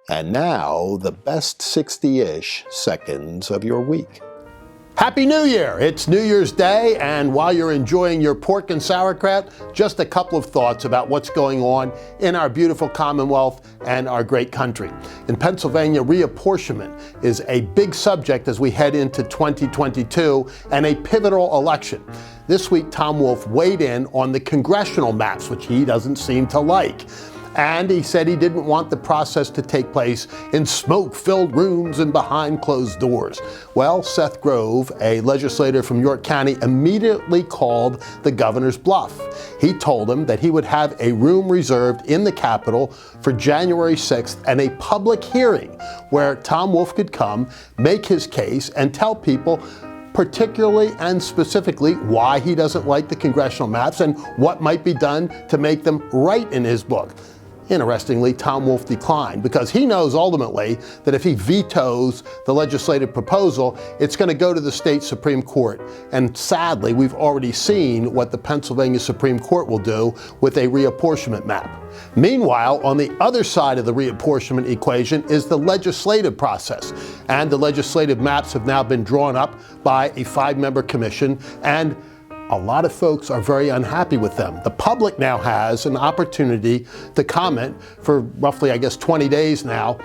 And now, the best 60-ish seconds of your week. Happy New Year! It's New Year's Day, and while you're enjoying your pork and sauerkraut, just a couple of thoughts about what's going on in our beautiful Commonwealth and our great country. In Pennsylvania, reapportionment is a big subject as we head into 2022 and a pivotal election. This week, Tom Wolf weighed in on the congressional maps, which he doesn't seem to like. And he said he didn't want the process to take place in smoke-filled rooms and behind closed doors. Well, Seth Grove, a legislator from York County, immediately called the governor's bluff. He told him that he would have a room reserved in the Capitol for January 6th and a public hearing where Tom Wolf could come, make his case, and tell people particularly and specifically why he doesn't like the congressional maps and what might be done to make them right in his book. Interestingly, Tom Wolf declined because he knows ultimately that if he vetoes the legislative proposal, it's going to go to the state Supreme Court. And sadly, we've already seen what the Pennsylvania Supreme Court will do with a reapportionment map. Meanwhile, on the other side of the reapportionment equation is the legislative process. And the legislative maps have now been drawn up by a 5-member commission, and a lot of folks are very unhappy with them. The public now has an opportunity to comment for roughly, 20 days now.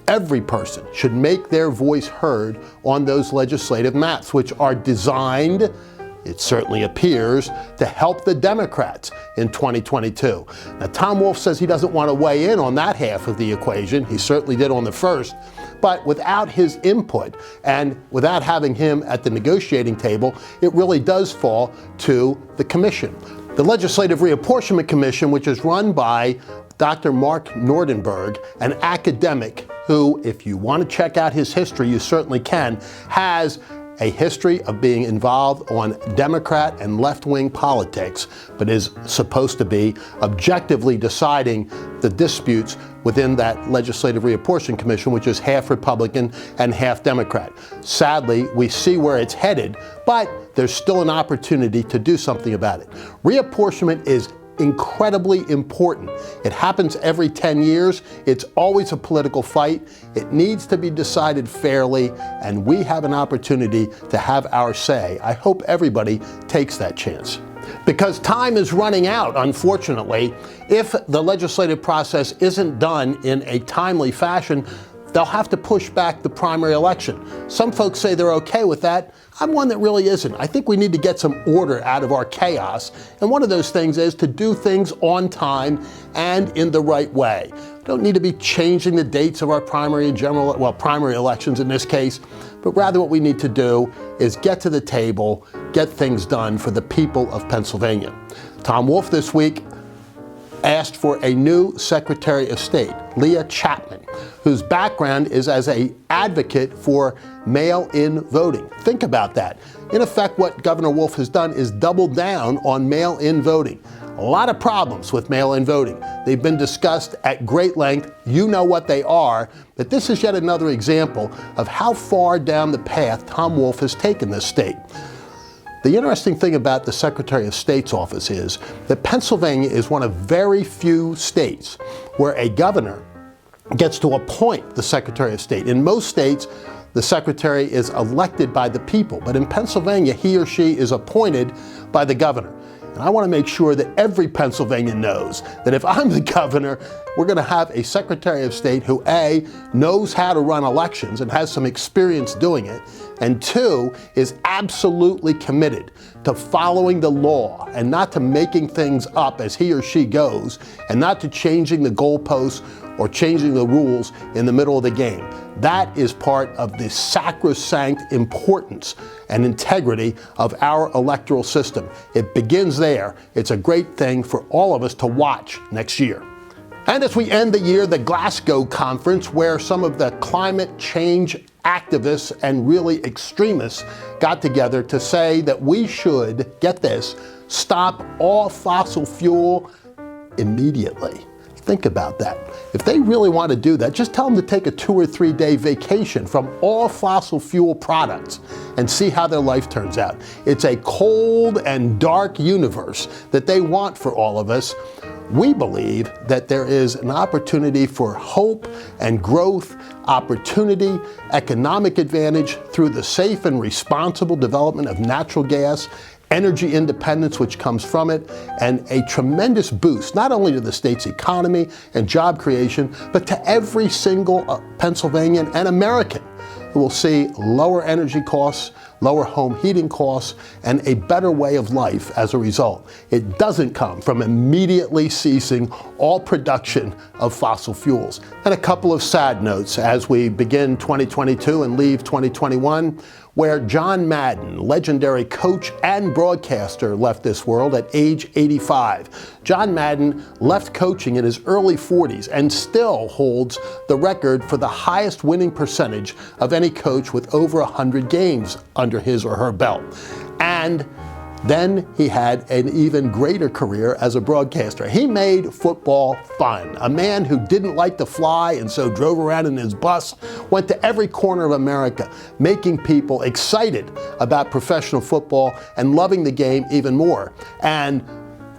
Every person should make their voice heard on those legislative maps, which are designed, it certainly appears, to help the Democrats in 2022. Now, Tom Wolf says he doesn't want to weigh in on that half of the equation. He certainly did on the first. But without his input and without having him at the negotiating table, it really does fall to the commission. The Legislative Reapportionment Commission, which is run by Dr. Mark Nordenberg, an academic who, if you want to check out his history, you certainly can, has a history of being involved on Democrat and left-wing politics, but is supposed to be objectively deciding the disputes within that Legislative Reapportionment Commission, which is half Republican and half Democrat. Sadly, we see where it's headed, but there's still an opportunity to do something about it. Reapportionment is incredibly important. It happens every 10 years. It's always a political fight. It needs to be decided fairly, and we have an opportunity to have our say. I hope everybody takes that chance. Because time is running out, unfortunately. If the legislative process isn't done in a timely fashion, they'll have to push back the primary election. Some folks say they're okay with that. I'm one that really isn't. I think we need to get some order out of our chaos. And one of those things is to do things on time and in the right way. Don't need to be changing the dates of our primary and primary elections in this case, but rather what we need to do is get to the table, get things done for the people of Pennsylvania. Tom Wolf this week asked for a new Secretary of State, Leigh Chapman, whose background is as an advocate for mail-in voting. Think about that. In effect, what Governor Wolf has done is doubled down on mail-in voting. A lot of problems with mail-in voting. They've been discussed at great length. You know what they are, but this is yet another example of how far down the path Tom Wolf has taken this state. The interesting thing about the Secretary of State's office is that Pennsylvania is one of very few states where a governor gets to appoint the Secretary of State. In most states, the Secretary is elected by the people, but in Pennsylvania, he or she is appointed by the governor. And I want to make sure that every Pennsylvanian knows that if I'm the governor, we're going to have a Secretary of State who, A, knows how to run elections and has some experience doing it, and 2, is absolutely committed to following the law and not to making things up as he or she goes, and not to changing the goalposts or changing the rules in the middle of the game. That is part of the sacrosanct importance and integrity of our electoral system. It begins there. It's a great thing for all of us to watch next year. And as we end the year, the Glasgow conference, where some of the climate change activists and really extremists got together to say that we should, get this, stop all fossil fuel immediately. Think about that. If they really want to do that, just tell them to take a 2 or 3 day vacation from all fossil fuel products and see how their life turns out. It's a cold and dark universe that they want for all of us. we believe that there is an opportunity for hope and growth, opportunity, economic advantage through the safe and responsible development of natural gas, energy independence which comes from it, and a tremendous boost not only to the state's economy and job creation, but to every single Pennsylvanian and American who will see lower energy costs, lower home heating costs, and a better way of life as a result. It doesn't come from immediately ceasing all production of fossil fuels. And a couple of sad notes as we begin 2022 and leave 2021, where John Madden, legendary coach and broadcaster, left this world at age 85. John Madden left coaching in his early 40s and still holds the record for the highest winning percentage of any coach with over 100 games under his or her belt. And then he had an even greater career as a broadcaster. He made football fun. A man who didn't like to fly and so drove around in his bus, went to every corner of America, making people excited about professional football and loving the game even more. And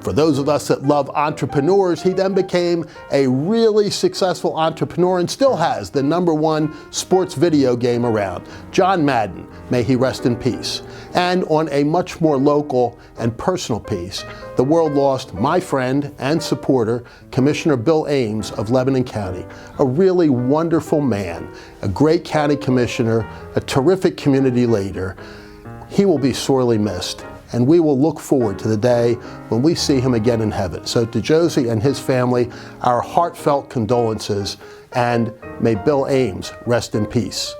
for those of us that love entrepreneurs, he then became a really successful entrepreneur and still has the #1 sports video game around. John Madden, may he rest in peace. And on a much more local and personal piece, the world lost my friend and supporter, Commissioner Bill Ames of Lebanon County, a really wonderful man, a great county commissioner, a terrific community leader. He will be sorely missed. And we will look forward to the day when we see him again in heaven. So to Josie and his family, our heartfelt condolences, and may Bill Ames rest in peace.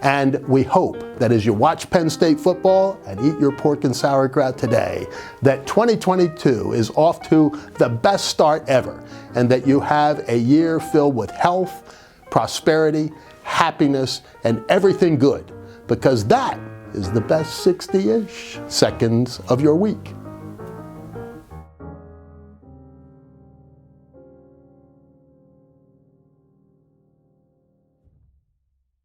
And we hope that as you watch Penn State football and eat your pork and sauerkraut today, that 2022 is off to the best start ever, and that you have a year filled with health, prosperity, happiness, and everything good, because that is the best 60-ish seconds of your week.